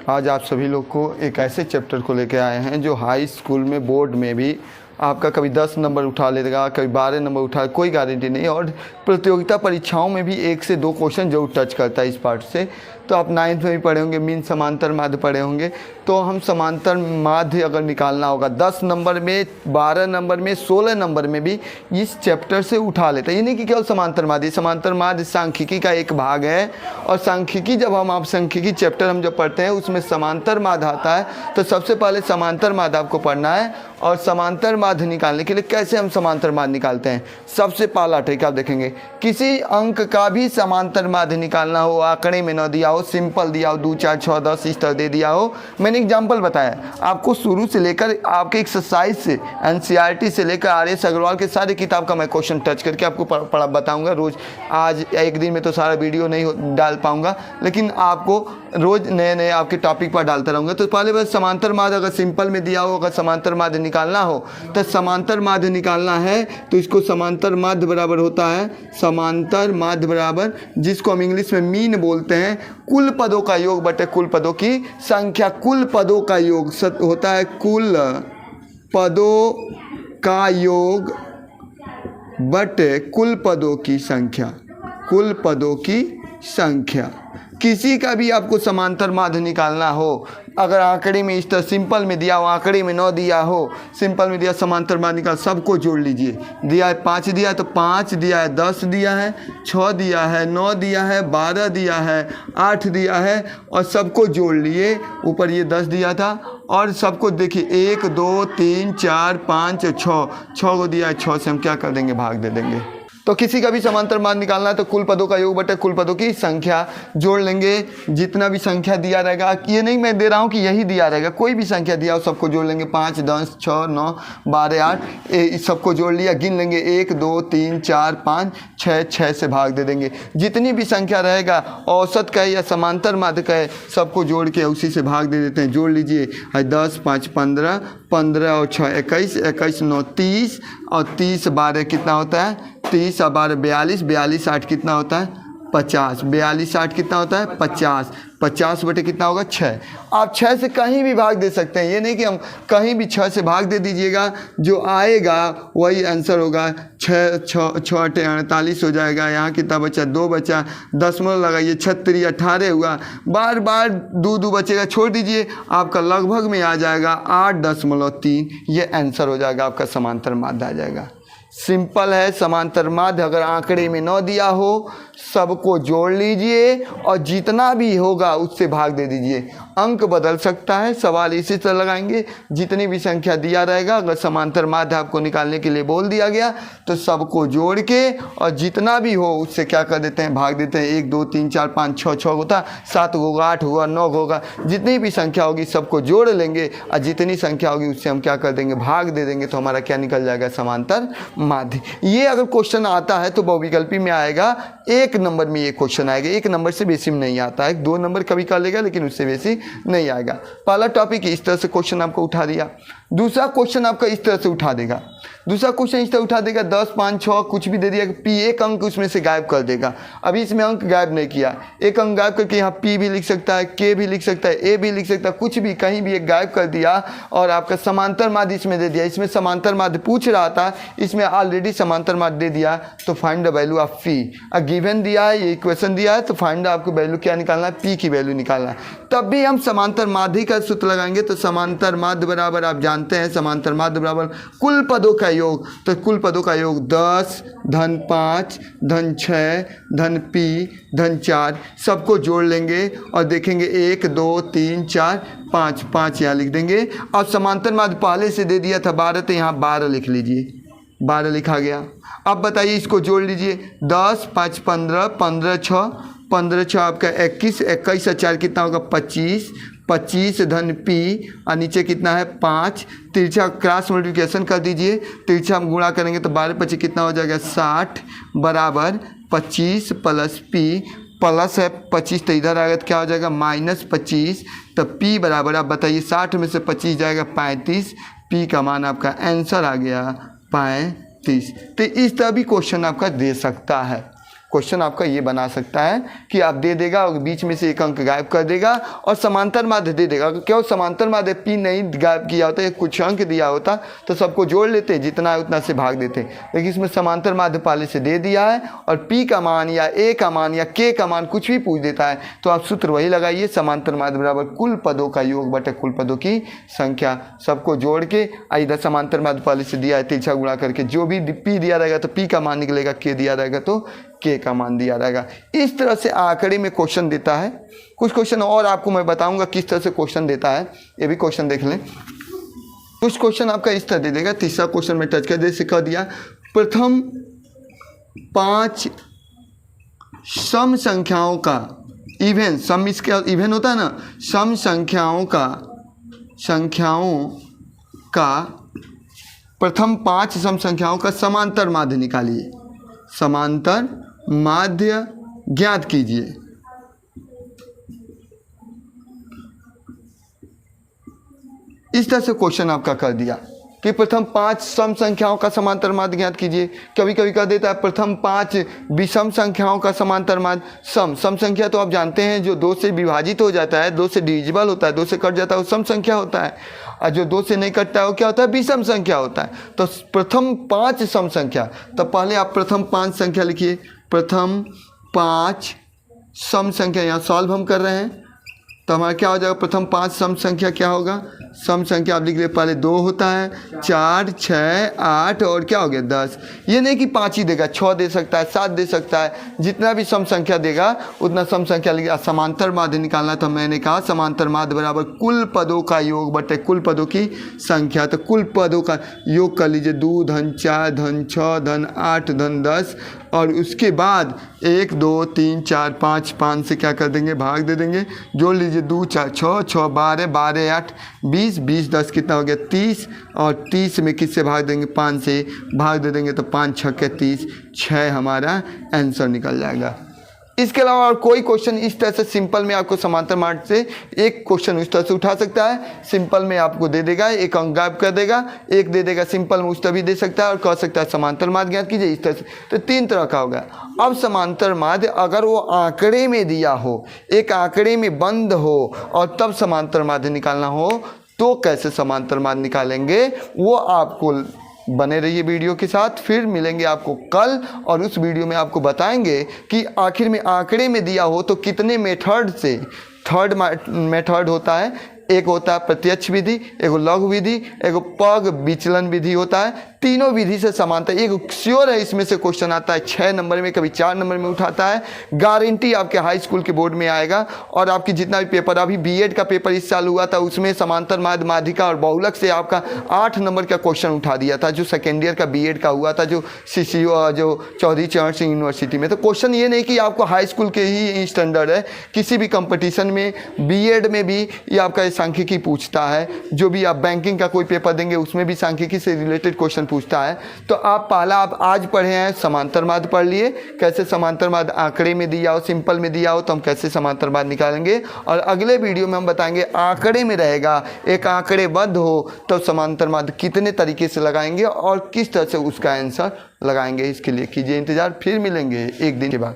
आज आप सभी लोग को एक ऐसे चैप्टर को लेकर आए हैं जो हाई स्कूल में बोर्ड में भी आपका कभी 10 नंबर उठा लेगा, कभी 12 नंबर उठा, कोई गारंटी नहीं। और प्रतियोगिता परीक्षाओं में भी 1 से 2 क्वेश्चन जरूर टच करता है इस पार्ट से। तो आप 9th में भी पढ़े होंगे, मीन समांतर माध्य पढ़े होंगे। तो हम समांतर माध्य अगर निकालना होगा 10 नंबर में, 12 नंबर में, 16 नंबर में भी इस चैप्टर से उठा लेते हैं। ये नहीं कि केवल समांतर माध्य सांख्यिकी का एक भाग है। और सांख्यिकी जब हम आप सांख्यिकी चैप्टर हम जब पढ़ते हैं उसमें समांतर माध्य आता है, तो सबसे पहले समांतर माध्य आपको पढ़ना है। और समांतर माध्य निकालने के लिए कैसे हम समांतर माध्य निकालते हैं, सबसे पहला ट्रिक आप देखेंगे। किसी अंक का भी समांतर माध्य निकालना हो, आंकड़े में न दिया हो, सिंपल दिया हो, 2, 4, 6, 10 इस तरह दे दिया हो। मैंने एग्जाम्पल बताया आपको शुरू से लेकर आपके एक्सरसाइज से, एनसीईआरटी से लेकर आर.एस. अग्रवाल के सारे किताब का मैं क्वेश्चन टच करके आपको पढ़ा बताऊंगा रोज़। आज एक दिन में तो सारा वीडियो नहीं डाल पाऊंगा, लेकिन आपको रोज़ नए नए आपके टॉपिक पर डालता रहूँगा। तो पहले बस समांतर माध्य अगर सिंपल में दिया हो, अगर समांतर माध्य निकालना हो तो समांतर माध्य निकालना है तो इसको समांतर माध्य बराबर होता है, समांतर माध्य बराबर जिसको हम इंग्लिश में मीन बोलते हैं, कुल पदों का योग बटे कुल पदों की संख्या। कुल पदों का योग होता है कुल पदों का योग बटे कुल पदों की संख्या, कुल पदों की संख्या। किसी का भी आपको समांतर माध्य निकालना हो, अगर आंकड़े में इस तरह सिंपल में दिया हो, आंकड़े में 9 दिया हो, सिंपल में दिया समांतर माध्य निकाल, सबको जोड़ लीजिए। दिया है 5 दिया है तो 5 दिया है, 10 दिया है, 6 दिया है, 9 दिया है, 12 दिया है, 8 दिया है और सबको जोड़ लिए। ऊपर ये 10 दिया था और सबको देखिए 1, 2, 3, 4, 5, 6 को दिया है। 6 से हम क्या कर देंगे, भाग दे देंगे। तो किसी का भी समांतर माध्य निकालना है तो कुल पदों का योग बटे कुल पदों की संख्या जोड़ लेंगे। जितना भी संख्या दिया रहेगा, ये नहीं मैं दे रहा हूँ कि यही दिया रहेगा, कोई भी संख्या दिया हो सबको जोड़ लेंगे। 5, 10, 6, 9, 12, 8 सबको जोड़ लिया। गिन लेंगे 1, 2, 3, 4, 5, 6 से भाग दे देंगे। जितनी भी संख्या रहेगा, औसत का या समांतर माध्य का है, सबको जोड़ के उसी से भाग दे देते हैं। जोड़ लीजिए 10, 5, 15, 15 और 6 21, 21, 9 30 और 30, 12 कितना होता है 30 और 12 42, 42 8 कितना होता है 50, 42 8 कितना होता है 50, 50 बटे कितना होगा 6। आप 6 से कहीं भी भाग दे सकते हैं, ये नहीं कि हम कहीं भी 6 से भाग दे दीजिएगा, जो आएगा वही आंसर होगा। 6 8 48 हो जाएगा। यहाँ कितना बचा 2 बचा, दशमलव लगाइए 36 18 हुआ। बार बार 2 बचेगा, छोड़ दीजिए, आपका लगभग में आ जाएगा 8.3। ये आंसर हो जाएगा, आपका समांतर माध्य आ जाएगा। सिंपल है समांतर माध्य। अगर आंकड़े में 9 दिया हो सबको जोड़ लीजिए और जितना भी होगा उससे भाग दे दीजिए। अंक बदल सकता है, सवाल इसी तरह लगाएंगे। जितनी भी संख्या दिया रहेगा, अगर समांतर माध्य आपको निकालने के लिए बोल दिया गया तो सबको जोड़ के और जितना भी हो उससे क्या कर देते हैं, भाग देते हैं। 1 2 3 4 5 6 होता, 7 होगा, 8 होगा, 9 होगा, जितनी भी संख्या होगी सबको जोड़ लेंगे और जितनी संख्या होगी उससे हम क्या कर देंगे, भाग दे देंगे। तो हमारा क्या निकल जाएगा, समांतर माध्य। ये अगर क्वेश्चन आता है तो बहुविकल्पी में आएगा, 1 नंबर में ये क्वेश्चन आएगा। 1 नंबर से बेसी में नहीं आता है, 2 नंबर कभी कर लेगा लेकिन उससे बेसी नहीं आएगा। पहला टॉपिक इस तरह से क्वेश्चन आपको उठा दिया। दूसरा क्वेश्चन आपका इस तरह से उठा देगा, दूसरा क्वेश्चन इस तरह उठा देगा 10 5 6 कुछ भी दे दिया, पी एक अंक उसमें से गायब कर देगा। अभी इसमें अंक गायब नहीं किया, एक अंक गायब करके यहाँ पी भी लिख सकता है, के भी लिख सकता है, ए भी लिख सकता है, कुछ भी कहीं भी एक गायब कर दिया और आपका समांतर माध्य इसमें दे दिया। इसमें समांतर माध्य पूछ रहा था, इसमें ऑलरेडी समांतर माध्य दे दिया। तो find the value of P. Given दिया है, ये इक्वेशन दिया है, तो फाइंड आपको वैल्यू क्या निकालना है, पी की वैल्यू निकालना है। तब भी हम समांतर माध्य का सूत्र लगाएंगे। तो समांतर माध्य बराबर आप जानते हैं, समांतर माध्य बराबर कुल पदों का योग। तो कुल पदों का योग 10 धन 5 धन 6 धन पी धन 4 सबको जोड़ लेंगे और देखेंगे 1 2 3 4 5 यहाँ लिख देंगे। और समांतर माध्य पहले से दे दिया था 12, तो यहाँ 12 लिख लीजिए, 12 लिखा गया। अब बताइए इसको जोड़ लीजिए, 10 5 15, 15 6 आपका 21, 21 और 4 कितना होगा 25, 25 धन पी और नीचे कितना है 5। तिरछा क्रॉस मल्टीप्लिकेशन कर दीजिए, तिरछा हम गुणा करेंगे तो 12 25 कितना हो जाएगा 60 बराबर 25 प्लस पी, प्लस है 25 तो इधर आएगा तो क्या हो जाएगा -25। तो पी बराबर आप बताइए 60 में से 25 जाएगा 35, पी का मान आपका आंसर आ गया 35। तो इस तरह भी क्वेश्चन आपका दे सकता है। क्वेश्चन आपका ये बना सकता है कि आप दे देगा और बीच में से एक अंक गायब कर देगा और समांतर माध्य दे देगा। क्यों समांतर माध्य पी नहीं गायब किया होता, कुछ अंक दिया होता तो सबको जोड़ लेते, जितना है उतना से भाग देते, लेकिन इसमें समांतर माध्य पहले से दे दिया है और पी का मान या ए का मान या के का मान कुछ भी पूछ देता है तो आप सूत्र वही लगाइए, समांतर माध्य बराबर कुल पदों का योग बटे कुल पदों की संख्या। सबको जोड़ के इधर समांतर माध्य पहले से दिया है तिरछा गुणा करके, जो भी पी दिया रहेगा तो पी का मान निकलेगा, के दिया रहेगा तो के का मान दिया रहेगा। इस तरह से आंकड़े में क्वेश्चन देता है। कुछ क्वेश्चन और आपको मैं बताऊंगा किस तरह से क्वेश्चन देता है, ये भी क्वेश्चन देख लें। कुछ क्वेश्चन आपका इस तरह दे देगा। तीसरा क्वेश्चन में टच कर जैसे कह दिया, प्रथम 5 सम संख्याओं का इवन, सम इसका इवन होता है ना, सम संख्याओं का प्रथम 5 सम संख्याओं का समांतर माध्य निकालिए, समांतर माध्य ज्ञात कीजिए। इस तरह से क्वेश्चन आपका कर दिया कि प्रथम 5 सम संख्याओं का समांतर माध्य ज्ञात कीजिए। कभी कभी कह देता है प्रथम 5 विषम संख्याओं का समांतर माध्य। सम संख्या तो आप जानते हैं जो 2 से विभाजित हो जाता है, 2 से डिविजिबल होता है, 2 से कट जाता है वो सम संख्या होता है, और जो 2 से नहीं कटता है वो क्या होता है, विषम संख्या होता है। तो प्रथम 5 सम संख्या, तो पहले आप प्रथम 5 संख्या लिखिए, प्रथम 5 सम संख्या, यहाँ सॉल्व हम कर रहे हैं तो हमारा क्या हो जाएगा, प्रथम 5 सम संख्या क्या होगा, सम संख्या आप लिख ले, पहले 2 होता है, 4, 6, 8 और क्या हो गया 10। ये नहीं कि 5 ही देगा, 6 दे सकता है, 7 दे सकता है, जितना भी सम संख्या देगा उतना सम संख्या लिखा। समांतर माध्य निकालना तो मैंने कहा समांतर माध्य बराबर कुल पदों का योग बटे कुल पदों की संख्या। तो कुल पदों का योग कर लीजिए, 2 धन 4 धन 6 धन 8 धन 10 और उसके बाद 1 2 3 4 5, 5 से क्या कर देंगे, भाग दे देंगे, जोड़ लीजिए 2 4 6 6 12 12 8 20 20 10 कितना हो गया 30, और 30 में किससे भाग देंगे, 5 से भाग दे देंगे तो 5 6 के 30, 6 हमारा आंसर निकल जाएगा। इसके अलावा और कोई क्वेश्चन इस तरह से सिंपल में आपको समांतर माध्य से एक क्वेश्चन उस तरह से उठा सकता है, सिंपल में आपको दे देगा, एक अंक गायब कर देगा, एक दे देगा, सिंपल में उस तरह भी दे सकता है और कह सकता है समांतर माध्य ज्ञात कीजिए इस तरह से। तो 3 तरह का होगा। अब समांतर माध्य अगर वो आंकड़े में दिया हो, एक आंकड़े में बंद हो और तब समांतर माध्य निकालना हो तो कैसे समांतर माध्य निकालेंगे, वो आपको बने रहिए वीडियो के साथ। फिर मिलेंगे आपको कल और उस वीडियो में आपको बताएंगे कि आखिर में आंकड़े में दिया हो तो कितने मेथड से, थर्ड मेथड होता है, एक होता है प्रत्यक्ष विधि, एगो लघु विधि, एगो पग विचलन विधि होता है। तीनों विधि से समानता, एक श्योर है इसमें से क्वेश्चन आता है 6 नंबर में, कभी 4 नंबर में उठाता है, गारंटी आपके हाई स्कूल के बोर्ड में आएगा। और आपकी जितना भी पेपर, अभी बीएड का पेपर इस साल हुआ था उसमें समांतर माध्य माध्यिका और बहुलक से आपका 8 नंबर का क्वेश्चन उठा दिया था, जो सेकेंड ईयर का बीएड का हुआ था, जो CCO जो चौधरी चरण सिंह यूनिवर्सिटी में। तो क्वेश्चन ये नहीं कि आपको हाई स्कूल के ही स्टैंडर्ड है, किसी भी कंपटीशन में बीएड में भी ये आपका सांख्यिकी पूछता है, जो भी आप बैंकिंग का कोई पेपर देंगे उसमें भी सांख्यिकी से रिलेटेड क्वेश्चन पूछता है। तो आप पहला आप आज पढ़े हैं समांतर माध्य पढ़ लिए, कैसे समांतर माध्य आंकड़े में दिया हो, सिंपल में दिया हो तो हम कैसे समांतर माध्य निकालेंगे। और अगले वीडियो में हम बताएंगे आंकड़े में रहेगा, एक आंकड़े बद्ध हो तो समांतर माध्य कितने तरीके से लगाएंगे और किस तरह से उसका आंसर लगाएंगे। इसके लिए कीजिए इंतजार, फिर मिलेंगे एक दिन के बाद।